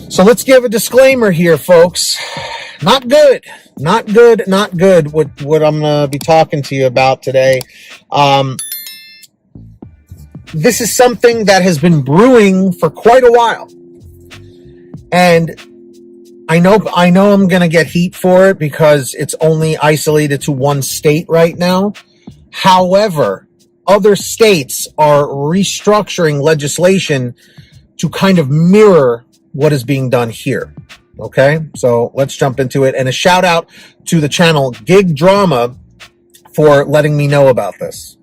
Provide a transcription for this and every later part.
So let's give a disclaimer here, folks. Not good. Not good. Not good. What I'm going to be talking to you about today. This is something that has been brewing for quite a while. And I know I'm going to get heat for it because it's only isolated to one state right now. However, other states are restructuring legislation to kind of mirror what is being done here. Okay, so let's jump into it. And a shout out to the channel Gig Drama for letting me know about this.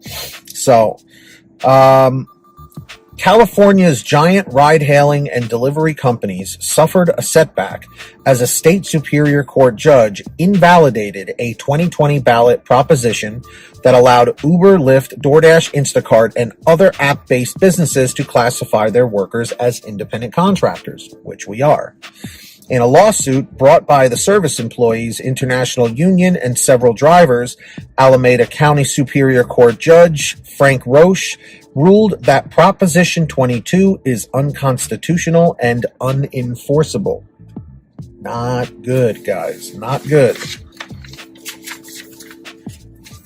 So, California's giant ride-hailing and delivery companies suffered a setback as a state superior court judge invalidated a 2020 ballot proposition that allowed Uber, Lyft, Doordash, Instacart, and other app-based businesses to classify their workers as independent contractors, which we are. In a lawsuit brought by the Service Employees International Union and several drivers, Alameda County Superior Court Judge Frank Roche ruled that Proposition 22 is unconstitutional and unenforceable. Not good, guys. Not good.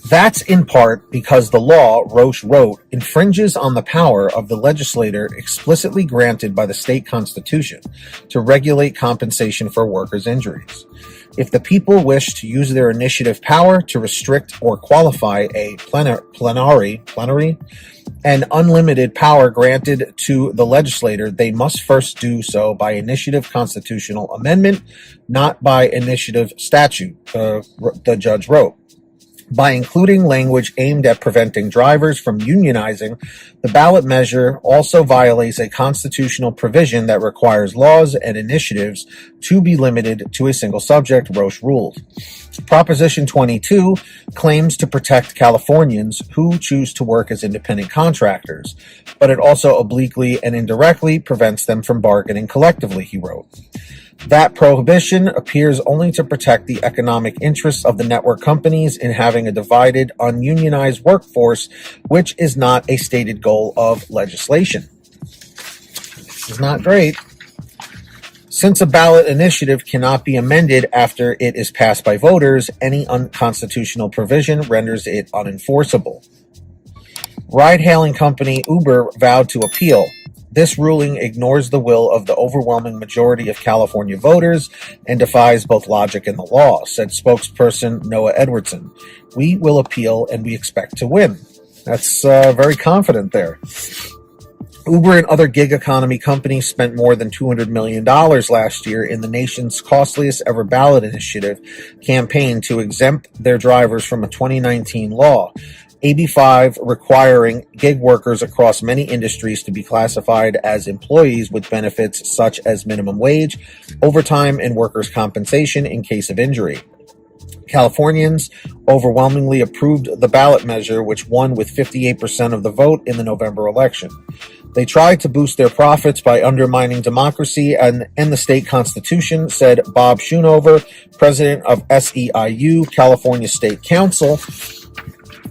That's in part because the law, Roche wrote, infringes on the power of the legislator explicitly granted by the state constitution to regulate compensation for workers' injuries. If the people wish to use their initiative power to restrict or qualify a plenary, and unlimited power granted to the legislator, they must first do so by initiative constitutional amendment, not by initiative statute, the judge wrote. By including language aimed at preventing drivers from unionizing, the ballot measure also violates a constitutional provision that requires laws and initiatives to be limited to a single subject, Roche ruled. Proposition 22 claims to protect Californians who choose to work as independent contractors, but it also obliquely and indirectly prevents them from bargaining collectively, he wrote. That prohibition appears only to protect the economic interests of the network companies in having a divided, ununionized workforce, which is not a stated goal of legislation. This is not great. Since a ballot initiative cannot be amended after it is passed by voters, any unconstitutional provision renders it unenforceable. Ride-hailing company Uber vowed to appeal. This ruling ignores the will of the overwhelming majority of California voters and defies both logic and the law, said spokesperson Noah Edwardson. We will appeal and we expect to win. That's very confident there. Uber and other gig economy companies spent more than $200 million last year in the nation's costliest ever ballot initiative campaign to exempt their drivers from a 2019 law. AB 5 requiring gig workers across many industries to be classified as employees with benefits such as minimum wage, overtime, and workers' compensation in case of injury. Californians overwhelmingly approved the ballot measure, which won with 58% of the vote in the November election. They tried to boost their profits by undermining democracy and the state constitution, said Bob Schoonover, president of SEIU, California State Council,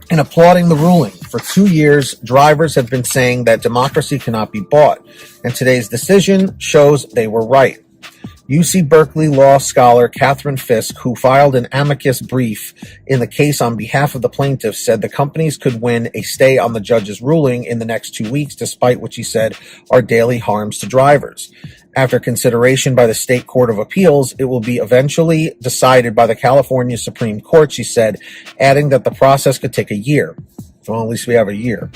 in applauding the ruling. For 2 years, drivers have been saying that democracy cannot be bought, and today's decision shows they were right. UC Berkeley law scholar Catherine Fisk, who filed an amicus brief in the case on behalf of the plaintiffs, said the companies could win a stay on the judge's ruling in the next 2 weeks, despite what she said are daily harms to drivers. After consideration by the State Court of Appeals, it will be eventually decided by the California Supreme Court, she said, adding that the process could take a year. Well, at least we have a year.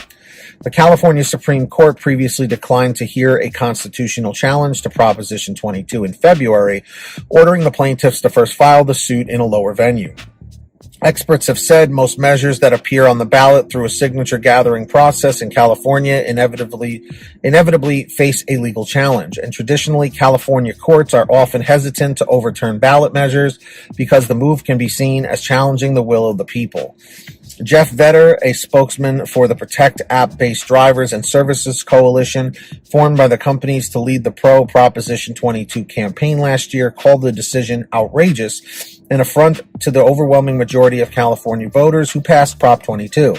The California Supreme Court previously declined to hear a constitutional challenge to Proposition 22 in February, ordering the plaintiffs to first file the suit in a lower venue. Experts have said most measures that appear on the ballot through a signature gathering process in California inevitably face a legal challenge, and traditionally California courts are often hesitant to overturn ballot measures because the move can be seen as challenging the will of the people. Jeff Vetter, a spokesman for the Protect App-Based Drivers and Services Coalition, formed by the companies to lead the pro-Proposition 22 campaign last year, called the decision outrageous, an affront to the overwhelming majority of California voters who passed Prop 22.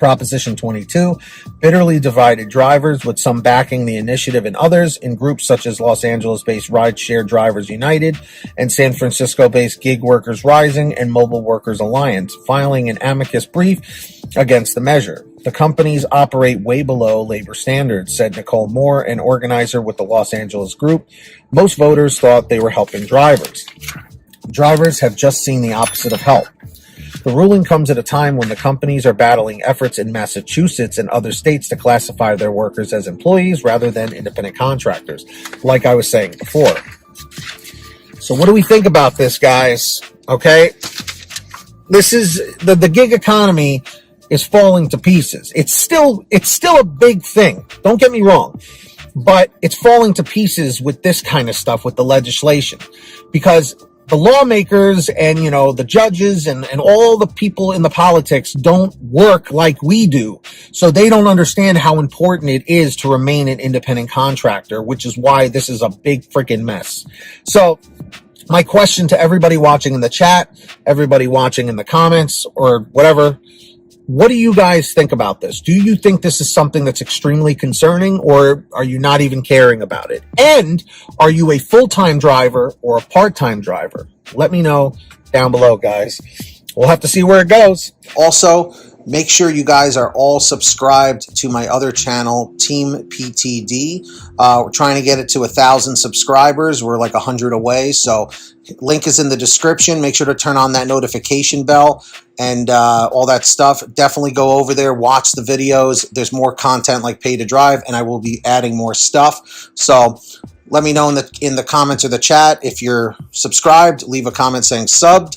Proposition 22 bitterly divided drivers, with some backing the initiative and others in groups such as Los Angeles-based Rideshare Drivers United and San Francisco-based Gig Workers Rising and Mobile Workers Alliance, filing an amicus brief against the measure. The companies operate way below labor standards, said Nicole Moore, an organizer with the Los Angeles group. Most voters thought they were helping drivers. Drivers have just seen the opposite of help. The ruling comes at a time when the companies are battling efforts in Massachusetts and other states to classify their workers as employees rather than independent contractors, like I was saying before. So what do we think about this, guys? Okay? This is the gig economy is falling to pieces. It's still a big thing. Don't get me wrong. But it's falling to pieces with this kind of stuff, with the legislation, because the lawmakers and, the judges and all the people in the politics don't work like we do. So they don't understand how important it is to remain an independent contractor, which is why this is a big freaking mess. So my question to everybody watching in the chat, everybody watching in the comments or whatever, what do you guys think about this? Do you think this is something that's extremely concerning, or are you not even caring about it? And are you a full-time driver or a part-time driver? Let me know down below, guys. We'll have to see where it goes. Also, make sure you guys are all subscribed to my other channel, Team PTD. We're trying to get it to 1,000 subscribers. We're like 100 away, so link is in the description. Make sure to turn on that notification bell and all that stuff. Definitely go over there, watch the videos. There's more content like Pay to Drive, and I will be adding more stuff. So let me know in the comments or the chat if you're subscribed. Leave a comment saying subbed.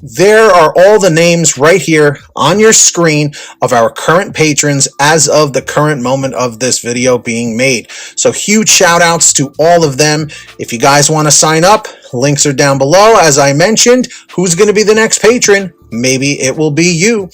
There are all the names right here on your screen of our current patrons as of the current moment of this video being made. So huge shout outs to all of them. If you guys want to sign up, links are down below. As I mentioned, who's going to be the next patron? Maybe it will be you.